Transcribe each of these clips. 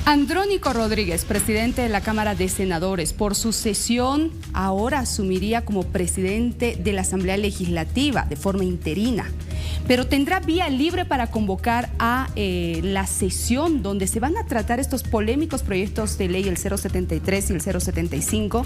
Andrónico Rodríguez, presidente de la Cámara de Senadores, por sucesión ahora asumiría como presidente de la Asamblea Legislativa de forma interina, pero tendrá vía libre para convocar a la sesión donde se van a tratar estos polémicos proyectos de ley, el 073 y el 075,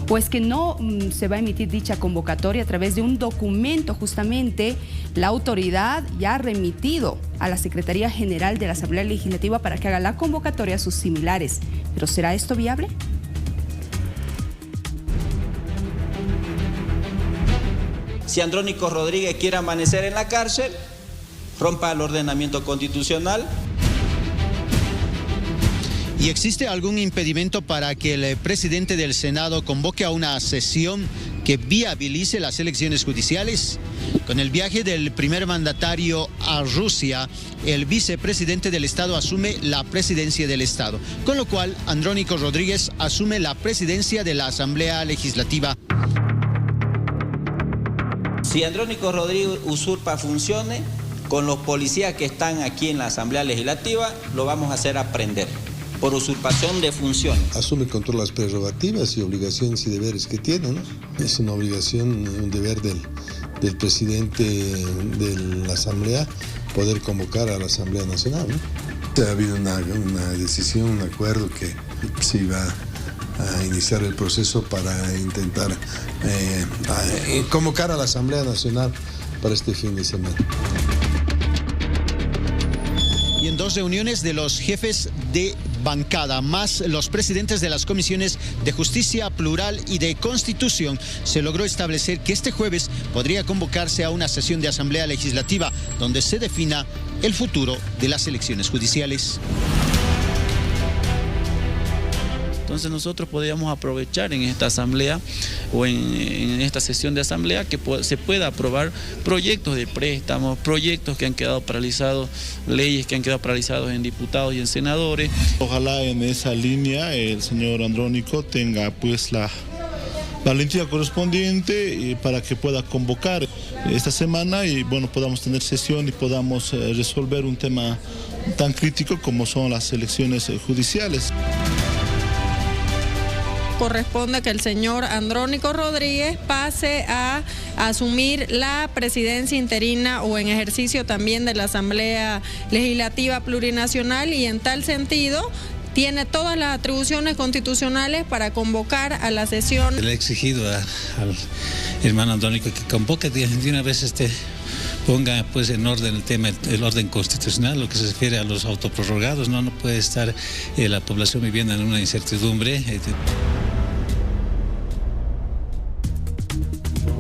o es que no se va a emitir dicha convocatoria a través de un documento. Justamente la autoridad ya ha remitido a la Secretaría General de la Asamblea Legislativa para que haga la convocatoria a sus similares. ¿Pero será esto viable? Si Andrónico Rodríguez quiere amanecer en la cárcel, rompa el ordenamiento constitucional. ¿Y existe algún impedimento para que el presidente del Senado convoque a una sesión que viabilice las elecciones judiciales? Con el viaje del primer mandatario a Rusia, el vicepresidente del Estado asume la presidencia del Estado, con lo cual Andrónico Rodríguez asume la presidencia de la Asamblea Legislativa. Si Andrónico Rodríguez usurpa funciones, con los policías que están aquí en la Asamblea Legislativa, lo vamos a hacer aprender por usurpación de funciones. Asume con todas las prerrogativas y obligaciones y deberes que tiene, ¿no? Es una obligación, un deber del presidente de la Asamblea poder convocar a la Asamblea Nacional, ¿no? Ha habido una decisión, un acuerdo que se iba a iniciar el proceso para intentar convocar a la Asamblea Nacional para este fin de semana. Y en 2 reuniones de los jefes de bancada, más los presidentes de las comisiones de Justicia Plural y de Constitución, se logró establecer que este jueves podría convocarse a una sesión de Asamblea Legislativa donde se defina el futuro de las elecciones judiciales. Entonces nosotros podríamos aprovechar en esta asamblea o en esta sesión de asamblea que se pueda aprobar proyectos de préstamos, proyectos que han quedado paralizados, leyes que han quedado paralizados en diputados y en senadores. Ojalá en esa línea el señor Andrónico tenga pues la valentía correspondiente para que pueda convocar esta semana y bueno, podamos tener sesión y podamos resolver un tema tan crítico como son las elecciones judiciales. Corresponde que el señor Andrónico Rodríguez pase a asumir la presidencia interina o en ejercicio también de la Asamblea Legislativa Plurinacional y en tal sentido tiene todas las atribuciones constitucionales para convocar a la sesión. Le he exigido al hermano Andrónico que convoque de una vez ponga pues en orden el tema, el orden constitucional, lo que se refiere a los autoprorrogados. No puede estar la población viviendo en una incertidumbre.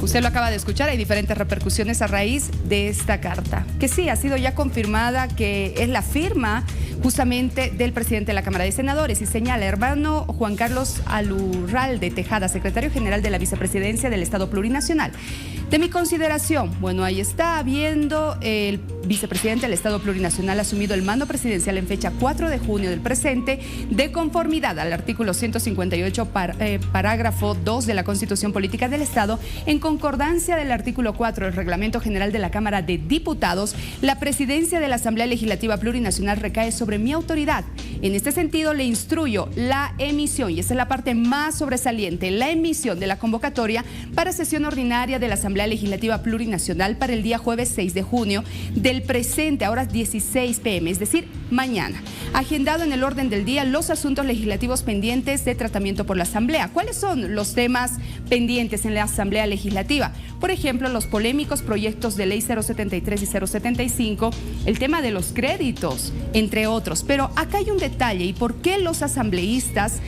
Usted lo acaba de escuchar, hay diferentes repercusiones a raíz de esta carta, que sí ha sido ya confirmada, que es la firma justamente del presidente de la Cámara de Senadores, y señala: hermano Juan Carlos Alurralde Tejada, secretario general de la Vicepresidencia del Estado Plurinacional. De mi consideración, bueno, ahí está, habiendo el vicepresidente del Estado Plurinacional asumido el mando presidencial en fecha 4 de junio del presente, de conformidad al artículo 158, parágrafo 2 de la Constitución Política del Estado, en concordancia del artículo 4 del Reglamento General de la Cámara de Diputados, la presidencia de la Asamblea Legislativa Plurinacional recae sobre mi autoridad. En este sentido, le instruyo la emisión, y esta es la parte más sobresaliente, la emisión de la convocatoria para sesión ordinaria de la Asamblea Legislativa Plurinacional para el día jueves 6 de junio del presente, a horas 16 p.m., es decir, mañana. Agendado en el orden del día los asuntos legislativos pendientes de tratamiento por la Asamblea. ¿Cuáles son los temas pendientes en la Asamblea Legislativa? Por ejemplo, los polémicos proyectos de ley 073 y 075, el tema de los créditos, entre otros. Pero acá hay un detalle: ¿y por qué los asambleístas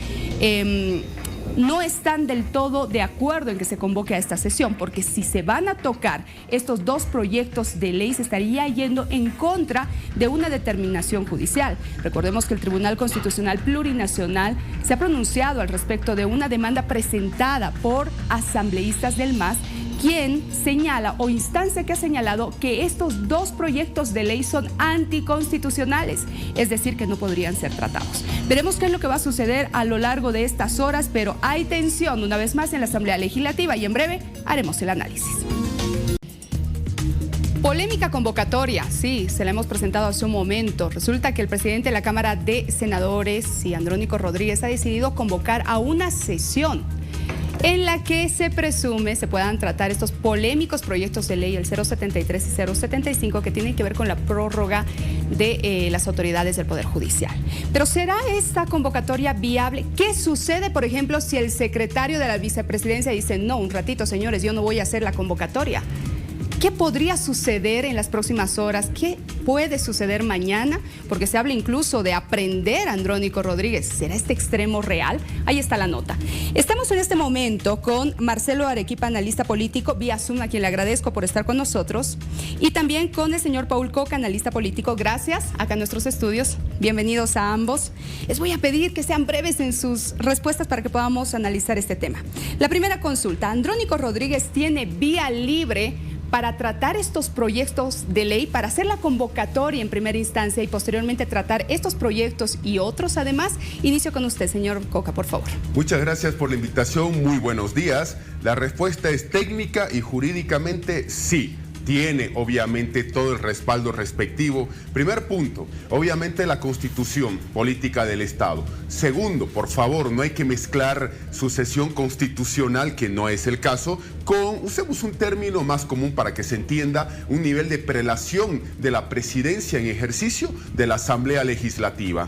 no están del todo de acuerdo en que se convoque a esta sesión? Porque si se van a tocar estos 2 proyectos de ley, se estaría yendo en contra de una determinación judicial. Recordemos que el Tribunal Constitucional Plurinacional se ha pronunciado al respecto de una demanda presentada por asambleístas del MAS, quien señala, o instancia que ha señalado, que estos 2 proyectos de ley son anticonstitucionales, es decir, que no podrían ser tratados. Veremos qué es lo que va a suceder a lo largo de estas horas, pero hay tensión una vez más en la Asamblea Legislativa y en breve haremos el análisis. Polémica convocatoria, sí, se la hemos presentado hace un momento. Resulta que el presidente de la Cámara de Senadores, Andrónico Rodríguez, ha decidido convocar a una sesión en la que se presume se puedan tratar estos polémicos proyectos de ley, el 073 y 075, que tienen que ver con la prórroga de las autoridades del Poder Judicial. Pero ¿será esta convocatoria viable? ¿Qué sucede, por ejemplo, si el secretario de la vicepresidencia dice, no, un ratito, señores, yo no voy a hacer la convocatoria? ¿Qué podría suceder en las próximas horas? ¿Qué puede suceder mañana? Porque se habla incluso de aprender a Andrónico Rodríguez. ¿Será este extremo real? Ahí está la nota. Estamos en este momento con Marcelo Arequipa, analista político, vía Zoom, a quien le agradezco por estar con nosotros. Y también con el señor Paul Coca, analista político. Gracias, acá en nuestros estudios. Bienvenidos a ambos. Les voy a pedir que sean breves en sus respuestas para que podamos analizar este tema. La primera consulta. ¿Andrónico Rodríguez tiene vía libre para tratar estos proyectos de ley, para hacer la convocatoria en primera instancia y posteriormente tratar estos proyectos y otros además? Inicio con usted, señor Coca, por favor. Muchas gracias por la invitación, muy buenos días. La respuesta es técnica y jurídicamente sí. Tiene obviamente todo el respaldo respectivo. Primer punto, obviamente la Constitución política del Estado. Segundo, por favor, no hay que mezclar sucesión constitucional, que no es el caso, con, usemos un término más común para que se entienda, un nivel de prelación de la presidencia en ejercicio de la Asamblea Legislativa.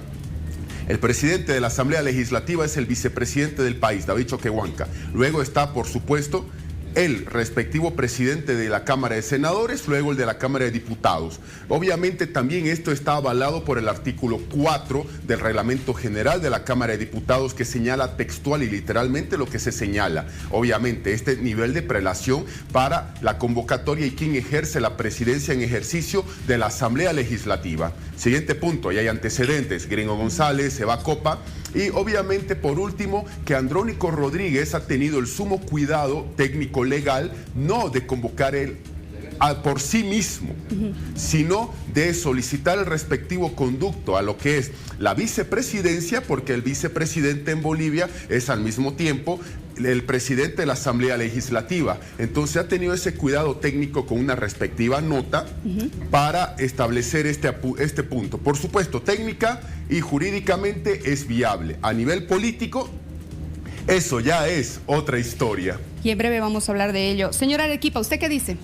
El presidente de la Asamblea Legislativa es el vicepresidente del país, David Choquehuanca. Luego está, por supuesto, el respectivo presidente de la Cámara de Senadores, luego el de la Cámara de Diputados. Obviamente también esto está avalado por el artículo 4 del Reglamento General de la Cámara de Diputados, que señala textual y literalmente lo que se señala. Obviamente este nivel de prelación para la convocatoria y quien ejerce la presidencia en ejercicio de la Asamblea Legislativa. Siguiente punto, ahí hay antecedentes, Gringo González, Eva Copa. Y obviamente, por último, que Andrónico Rodríguez ha tenido el sumo cuidado técnico legal, no de convocar él por sí mismo, sino de solicitar el respectivo conducto a lo que es la vicepresidencia, porque el vicepresidente en Bolivia es al mismo tiempo el presidente de la Asamblea Legislativa. Entonces ha tenido ese cuidado técnico con una respectiva nota para establecer este punto. Por supuesto, técnica y jurídicamente es viable. A nivel político, eso ya es otra historia. Y en breve vamos a hablar de ello. Señora Arequipa, ¿usted qué dice?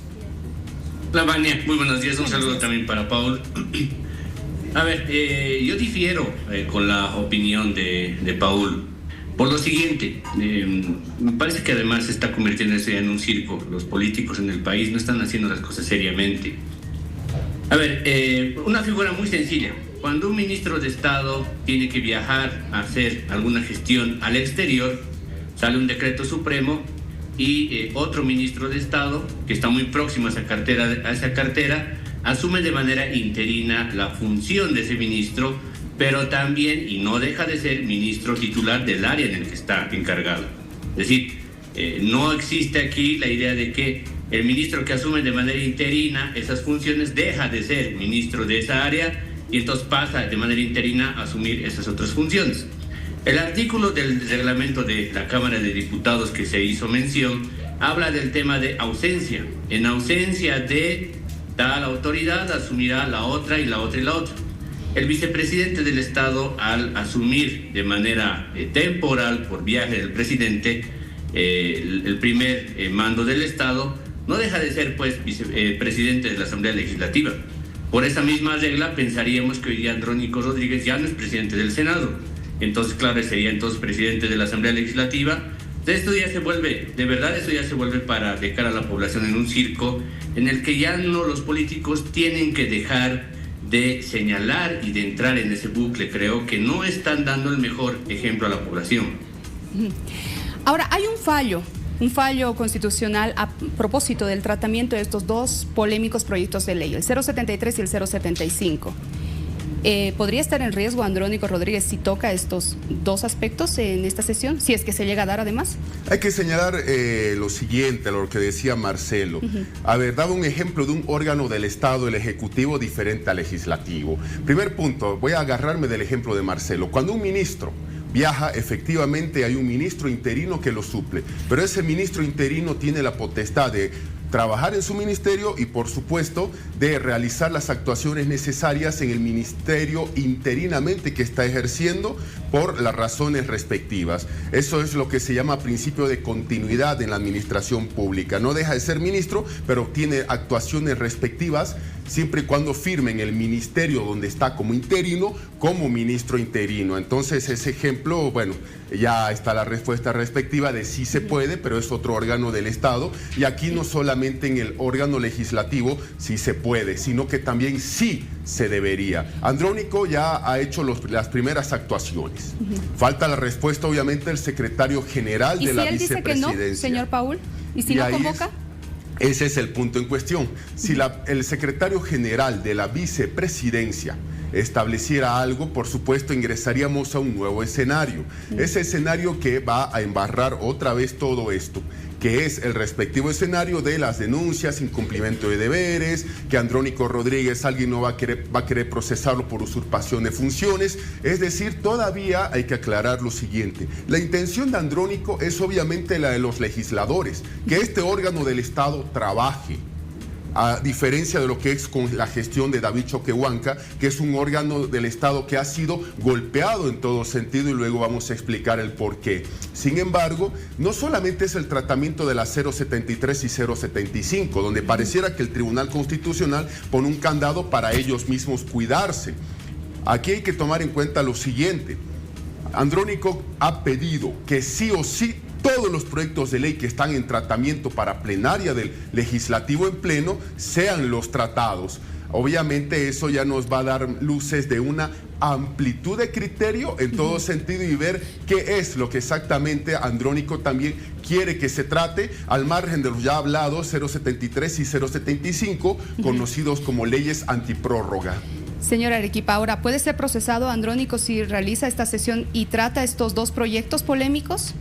Hola, Vania, muy buenos días. Un saludo también para Paul. A ver, yo difiero con la opinión de Paul. Por lo siguiente, me parece que además se está convirtiéndose en un circo. Los políticos en el país no están haciendo las cosas seriamente. A ver, una figura muy sencilla. Cuando un ministro de Estado tiene que viajar a hacer alguna gestión al exterior, sale un decreto supremo y otro ministro de Estado, que está muy próximo a esa cartera, asume de manera interina la función de ese ministro, pero también, y no deja de ser, ministro titular del área en el que está encargado. Es decir, no existe aquí la idea de que el ministro que asume de manera interina esas funciones deja de ser ministro de esa área y entonces pasa de manera interina a asumir esas otras funciones. El artículo del reglamento de la Cámara de Diputados que se hizo mención habla del tema de ausencia. En ausencia de tal autoridad asumirá la otra y la otra y la otra. El vicepresidente del Estado, al asumir de manera temporal por viaje del presidente el primer mando del Estado, no deja de ser pues presidente de la Asamblea Legislativa. Por esa misma regla pensaríamos que hoy día Andrónico Rodríguez ya no es presidente del Senado. Entonces, claro, sería entonces presidente de la Asamblea Legislativa. Esto ya se vuelve, de verdad, esto ya se vuelve para de cara a la población en un circo en el que ya no los políticos tienen que dejar de señalar y de entrar en ese bucle. Creo que no están dando el mejor ejemplo a la población. Ahora, hay un fallo constitucional a propósito del tratamiento de estos dos polémicos proyectos de ley, el 073 y el 075. ¿Podría estar en riesgo Andrónico Rodríguez si toca estos dos aspectos en esta sesión, si es que se llega a dar además? Hay que señalar lo siguiente, lo que decía Marcelo. A ver, daba un ejemplo de un órgano del Estado, el Ejecutivo, diferente al Legislativo. Primer punto, voy a agarrarme del ejemplo de Marcelo. Cuando un ministro viaja, efectivamente hay un ministro interino que lo suple, pero ese ministro interino tiene la potestad de trabajar en su ministerio y, por supuesto, de realizar las actuaciones necesarias en el ministerio interinamente que está ejerciendo por las razones respectivas. Eso es lo que se llama principio de continuidad en la administración pública. No deja de ser ministro, pero tiene actuaciones respectivas siempre y cuando firme en el ministerio donde está como interino, como ministro interino. Entonces, ese ejemplo, bueno, ya está la respuesta respectiva de sí se puede, pero es otro órgano del Estado. Y aquí no solamente en el órgano legislativo sí se puede, sino que también sí se debería. Andrónico ya ha hecho las primeras actuaciones. Falta la respuesta, obviamente, del secretario general de la vicepresidencia. ¿Y si él dice que no, señor Paul? ¿Y si no convoca? Ese es el punto en cuestión. Si el secretario general de la vicepresidencia estableciera algo, por supuesto ingresaríamos a un nuevo escenario. Ese escenario que va a embarrar otra vez todo esto, que es el respectivo escenario de las denuncias, incumplimiento de deberes, que Andrónico Rodríguez, alguien no va a querer procesarlo por usurpación de funciones. Es decir, todavía hay que aclarar lo siguiente. La intención de Andrónico es obviamente la de los legisladores, que este órgano del Estado trabaje, a diferencia de lo que es con la gestión de David Choquehuanca, que es un órgano del Estado que ha sido golpeado en todo sentido, y luego vamos a explicar el por qué. Sin embargo, no solamente es el tratamiento de las 073 y 075, donde pareciera que el Tribunal Constitucional pone un candado para ellos mismos cuidarse. Aquí hay que tomar en cuenta lo siguiente. Andrónico ha pedido que sí o sí todos los proyectos de ley que están en tratamiento para plenaria del legislativo en pleno sean los tratados. Obviamente eso ya nos va a dar luces de una amplitud de criterio en todo sentido y ver qué es lo que exactamente Andrónico también quiere que se trate, al margen de los ya hablados 073 y 075, conocidos como leyes antiprórroga. Señor Arequipa, ahora, ¿puede ser procesado Andrónico si realiza esta sesión y trata estos dos proyectos polémicos?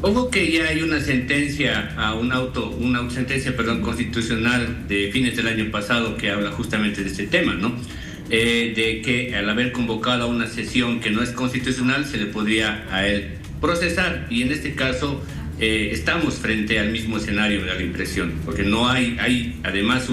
Ojo que ya hay una sentencia, sentencia constitucional de fines del año pasado que habla justamente de este tema, ¿no? De que al haber convocado a una sesión que no es constitucional se le podría a él procesar, y en este caso estamos frente al mismo escenario, me da la impresión, porque no hay además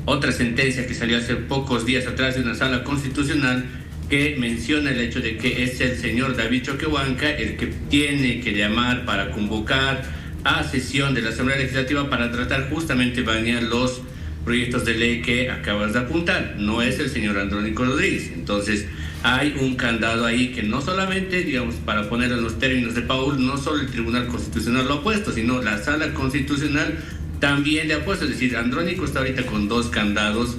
otra sentencia que salió hace pocos días atrás de una sala constitucional que menciona el hecho de que es el señor David Choquehuanca el que tiene que llamar para convocar a sesión de la Asamblea Legislativa para tratar justamente banear los proyectos de ley que acabas de apuntar. No es el señor Andrónico Rodríguez. Entonces hay un candado ahí que no solamente, digamos, para ponerlo en los términos de Paul, no solo el Tribunal Constitucional lo ha puesto, sino la Sala Constitucional también le ha puesto. Es decir, Andrónico está ahorita con dos candados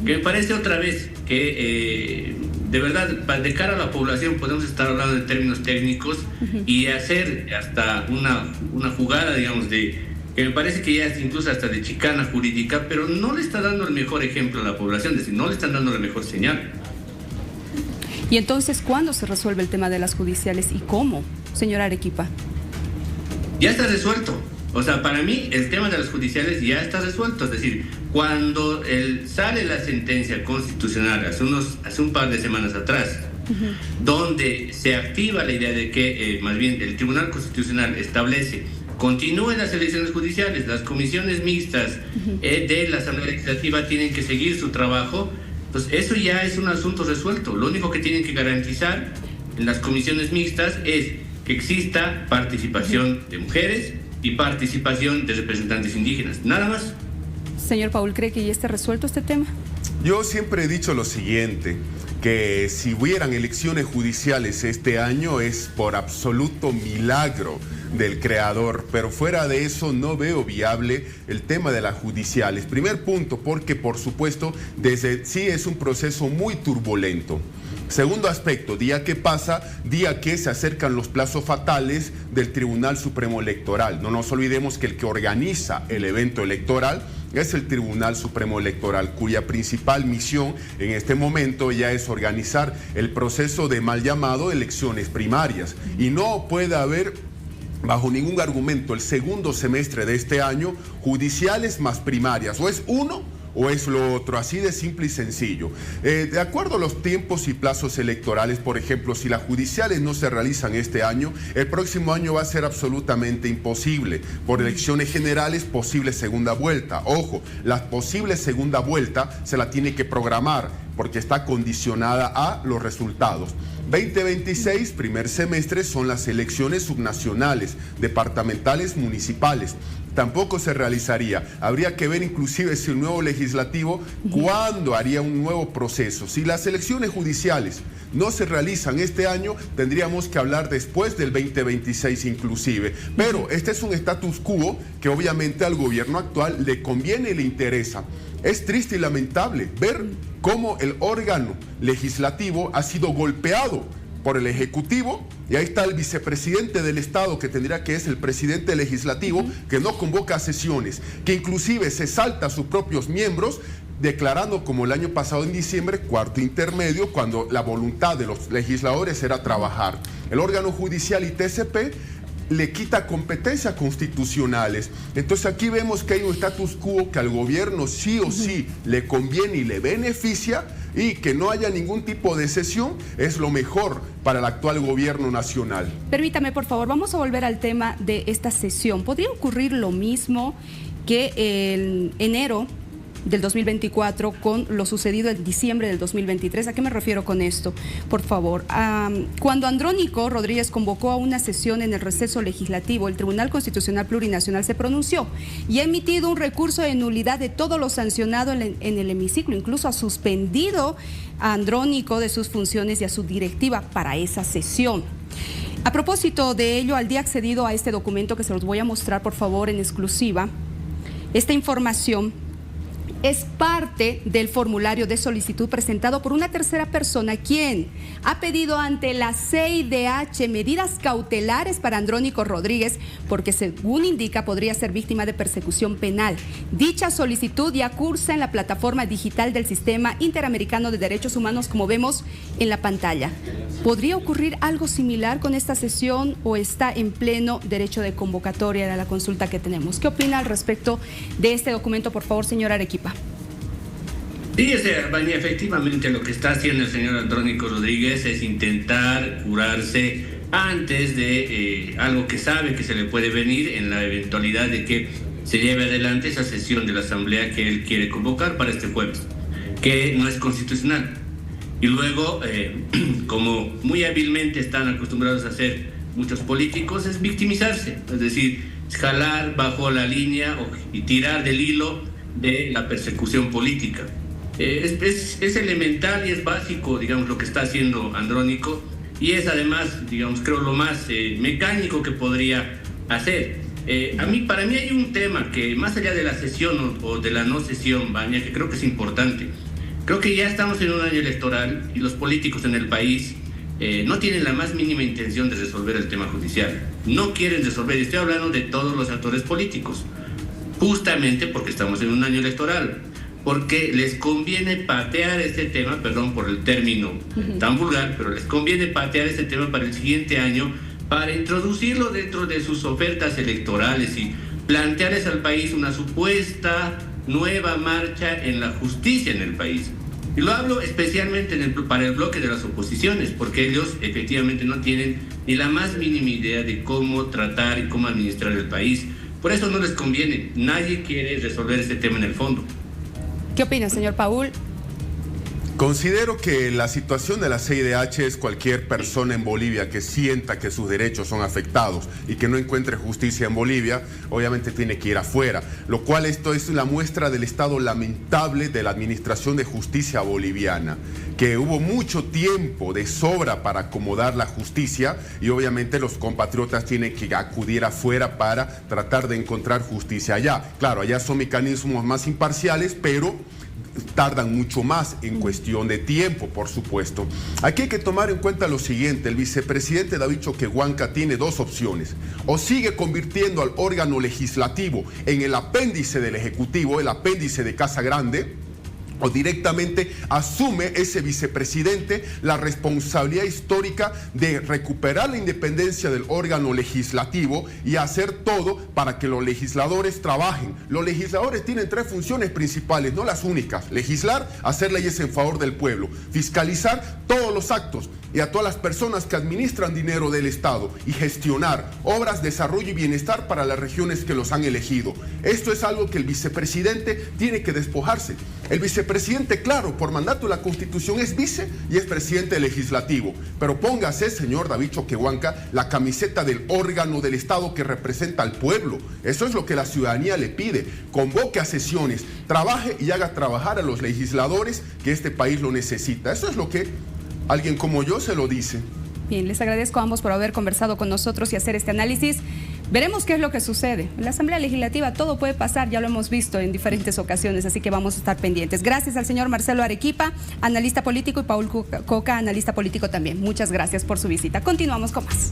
que me parece otra vez que de verdad, de cara a la población podemos estar hablando en términos técnicos y hacer hasta una jugada, digamos, que me parece que ya es incluso hasta de chicana jurídica, pero no le está dando el mejor ejemplo a la población, es decir, no le están dando la mejor señal. Y entonces, ¿cuándo se resuelve el tema de las judiciales y cómo, señor Arequipa? Ya está resuelto. O sea, para mí el tema de las judiciales ya está resuelto. Es decir, cuando sale la sentencia constitucional hace un par de semanas atrás, donde se activa la idea de que más bien el Tribunal Constitucional establece continúen las elecciones judiciales, las comisiones mixtas de la Asamblea Legislativa tienen que seguir su trabajo, pues eso ya es un asunto resuelto. Lo único que tienen que garantizar en las comisiones mixtas es que exista participación de mujeres y participación de representantes indígenas, nada más. Señor Paul, ¿cree que ya está resuelto este tema? Yo siempre he dicho lo siguiente, que si hubieran elecciones judiciales este año es por absoluto milagro del creador, pero fuera de eso no veo viable el tema de las judiciales. Primer punto, porque por supuesto sí es un proceso muy turbulento. Segundo aspecto, día que pasa, día que se acercan los plazos fatales del Tribunal Supremo Electoral. No nos olvidemos que el que organiza el evento electoral es el Tribunal Supremo Electoral, cuya principal misión en este momento ya es organizar el proceso de mal llamado elecciones primarias. Y no puede haber, bajo ningún argumento, el segundo semestre de este año, judiciales más primarias. O es uno o es lo otro, así de simple y sencillo. De acuerdo a los tiempos y plazos electorales, por ejemplo, si las judiciales no se realizan este año, el próximo año va a ser absolutamente imposible. Por elecciones generales, posible segunda vuelta. Ojo, la posible segunda vuelta se la tiene que programar porque está condicionada a los resultados. 2026, primer semestre, son las elecciones subnacionales, departamentales, municipales. Tampoco se realizaría. Habría que ver inclusive si el nuevo legislativo cuándo haría un nuevo proceso. Si las elecciones judiciales no se realizan este año, tendríamos que hablar después del 2026 inclusive. Pero este es un status quo que obviamente al gobierno actual le conviene y le interesa. Es triste y lamentable ver cómo el órgano legislativo ha sido golpeado por el Ejecutivo, y ahí está el vicepresidente del Estado, que tendría que es el presidente legislativo, que no convoca sesiones, que inclusive se salta a sus propios miembros, declarando como el año pasado en diciembre, cuarto intermedio, cuando la voluntad de los legisladores era trabajar. El órgano judicial y TCP le quita competencias constitucionales. Entonces aquí vemos que hay un status quo que al gobierno sí o sí le conviene y le beneficia, y que no haya ningún tipo de sesión es lo mejor para el actual gobierno nacional. Permítame, por favor, vamos a volver al tema de esta sesión. ¿Podría ocurrir lo mismo que en enero del 2024 con lo sucedido en diciembre del 2023? ¿A qué me refiero con esto? Por favor, cuando Andrónico Rodríguez convocó a una sesión en el receso legislativo, el Tribunal Constitucional Plurinacional se pronunció y ha emitido un recurso de nulidad de todo lo sancionado en el hemiciclo. Incluso ha suspendido a Andrónico de sus funciones y a su directiva para esa sesión. A propósito de ello, al día accedido a este documento que se los voy a mostrar, por favor, en exclusiva, esta información es parte del formulario de solicitud presentado por una tercera persona, quien ha pedido ante la CIDH medidas cautelares para Andrónico Rodríguez, porque según indica podría ser víctima de persecución penal. Dicha solicitud ya cursa en la plataforma digital del Sistema Interamericano de Derechos Humanos, como vemos en la pantalla. ¿Podría ocurrir algo similar con esta sesión o está en pleno derecho de convocatoria de la consulta que tenemos? ¿Qué opina al respecto de este documento, por favor, señor Arequipa? Sí, Vania, efectivamente lo que está haciendo el señor Andrónico Rodríguez es intentar curarse antes de algo que sabe que se le puede venir en la eventualidad de que se lleve adelante esa sesión de la Asamblea que él quiere convocar para este jueves, que no es constitucional. Y luego, como muy hábilmente están acostumbrados a hacer muchos políticos, es victimizarse, es decir, jalar bajo la línea y tirar del hilo de la persecución política. Es elemental y es básico, digamos, lo que está haciendo Andrónico, y es además, digamos, creo lo más mecánico que podría hacer. Para mí hay un tema que más allá de la sesión o de la no sesión, Vania, que creo que es importante. Creo que ya estamos en un año electoral y los políticos en el país no tienen la más mínima intención de resolver el tema judicial. No quieren resolver, estoy hablando de todos los actores políticos, justamente porque estamos en un año electoral, porque les conviene patear este tema, perdón por el término tan vulgar, pero les conviene patear este tema para el siguiente año, para introducirlo dentro de sus ofertas electorales y plantearles al país una supuesta nueva marcha en la justicia en el país. Y lo hablo especialmente para el bloque de las oposiciones, porque ellos efectivamente no tienen ni la más mínima idea de cómo tratar y cómo administrar el país. Por eso no les conviene. Nadie quiere resolver este tema en el fondo. ¿Qué opina, señor Paul? Considero que la situación de la CIDH es cualquier persona en Bolivia que sienta que sus derechos son afectados y que no encuentre justicia en Bolivia, obviamente tiene que ir afuera, lo cual esto es la muestra del estado lamentable de la administración de justicia boliviana, que hubo mucho tiempo de sobra para acomodar la justicia y obviamente los compatriotas tienen que acudir afuera para tratar de encontrar justicia allá. Claro, allá son mecanismos más imparciales, pero tardan mucho más en cuestión de tiempo, por supuesto. Aquí hay que tomar en cuenta lo siguiente: el vicepresidente David Choquehuanca tiene dos opciones: o sigue convirtiendo al órgano legislativo en el apéndice del Ejecutivo, el apéndice de Casa Grande, o directamente asume ese vicepresidente la responsabilidad histórica de recuperar la independencia del órgano legislativo y hacer todo para que los legisladores trabajen. Los legisladores tienen 3 funciones principales, no las únicas: legislar, hacer leyes en favor del pueblo, fiscalizar todos los actos y a todas las personas que administran dinero del Estado, y gestionar obras, desarrollo y bienestar para las regiones que los han elegido. Esto es algo que el vicepresidente tiene que despojarse. El vicepresidente, claro, por mandato de la Constitución es vice y es presidente legislativo, pero póngase, señor David Choquehuanca, la camiseta del órgano del Estado que representa al pueblo. Eso es lo que la ciudadanía le pide. Convoque a sesiones, trabaje y haga trabajar a los legisladores, que este país lo necesita. Eso es lo que alguien como yo se lo dice. Bien, les agradezco a ambos por haber conversado con nosotros y hacer este análisis. Veremos qué es lo que sucede. En la Asamblea Legislativa todo puede pasar, ya lo hemos visto en diferentes ocasiones, así que vamos a estar pendientes. Gracias al señor Marcelo Arequipa, analista político, y Paul Coca, analista político también. Muchas gracias por su visita. Continuamos con más.